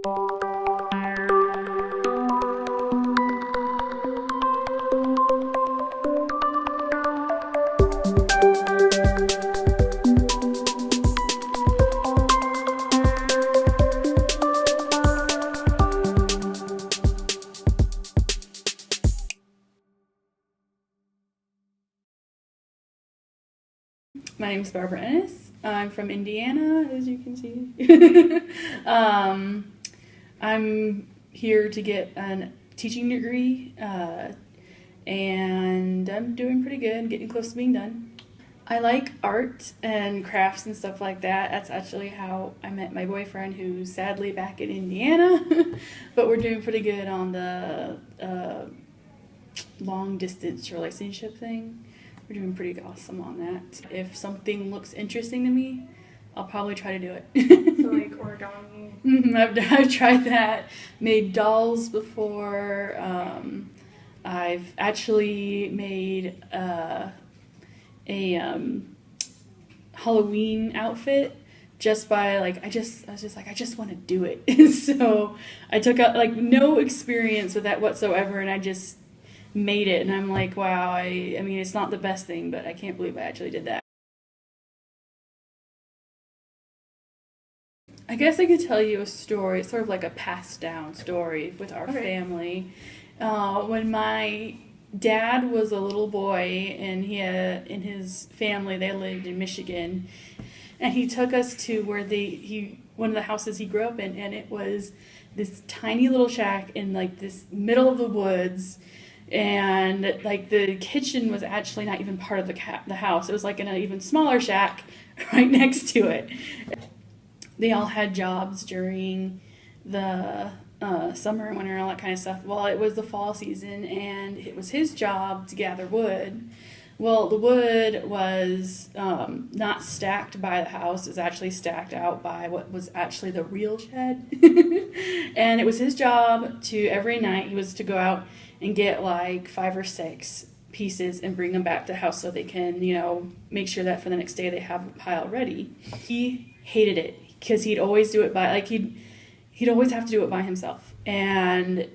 My name is Barbara Ennis. I'm from Indiana, as you can see. I'm here to get a teaching degree, and I'm doing pretty good, getting close to being done. I like art and crafts and stuff like that. That's actually how I met my boyfriend, who's sadly back in Indiana, but we're doing pretty good on the long distance relationship thing. We're doing pretty awesome on that. If something looks interesting to me, I'll probably try to do it. So like origami. I've tried that. Made dolls before. I've actually made a Halloween outfit just by I was just like, I just want to do it. So I took out no experience with that whatsoever, and I just made it, and I'm like, wow, I mean, it's not the best thing, but I can't believe I actually did that. I guess I could tell you a story, sort of like a passed down story with our family. When my dad was a little boy, and he had, in his family, they lived in Michigan, and he took us to where one of the houses he grew up in, and it was this tiny little shack in this middle of the woods. And the kitchen was actually not even part of the house. It was in an even smaller shack right next to it. They all had jobs during the summer and winter and all that kind of stuff. Well, it was the fall season, and it was his job to gather wood. Well, the wood was not stacked by the house. It was actually stacked out by what was actually the real shed. And it was his job to, every night, he was to go out and get 5 or 6 pieces and bring them back to the house so they can, make sure that for the next day they have a pile ready. He hated it because he'd always do it by, he'd always have to do it by himself. And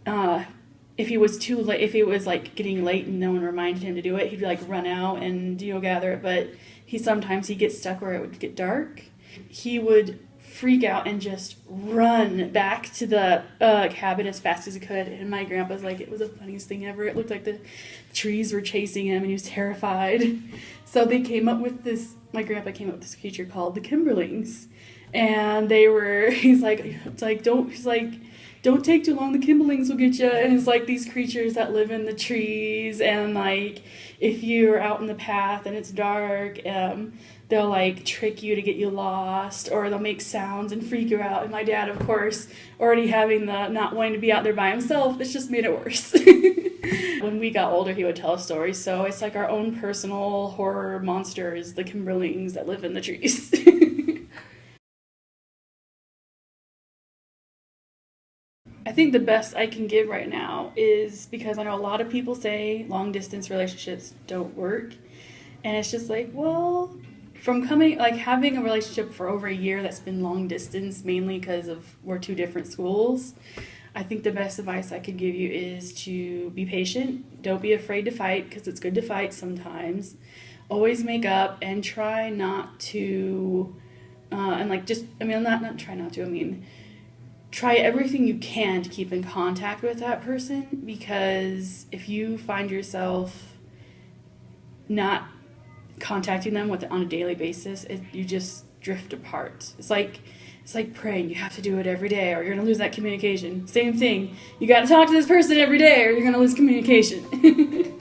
if he was too late, if it was getting late and no one reminded him to do it, he'd run out and gather it. But he'd get stuck where it would get dark. He would freak out and just run back to the cabin as fast as he could. And my grandpa's it was the funniest thing ever. It looked like the trees were chasing him, and he was terrified. So my grandpa came up with this creature called the Kimberlings. And don't take too long, the Kimberlings will get you. And it's these creatures that live in the trees, and if you're out in the path and it's dark, they'll trick you to get you lost, or they'll make sounds and freak you out. And my dad, of course, already having the not wanting to be out there by himself, it's just made it worse. When we got older, he would tell us stories. So it's our own personal horror monsters, the Kimberlings that live in the trees. I think the best I can give right now is, because I know a lot of people say long distance relationships don't work. And it's just from having a relationship for over a year that's been long distance, mainly because we're 2 different schools, I think the best advice I could give you is to be patient. Don't be afraid to fight, because it's good to fight sometimes. Always make up, and try not to, try everything you can to keep in contact with that person, because if you find yourself not contacting them on a daily basis, you just drift apart. It's like praying. You have to do it every day, or you're going to lose that communication. Same thing. You got to talk to this person every day, or you're going to lose communication.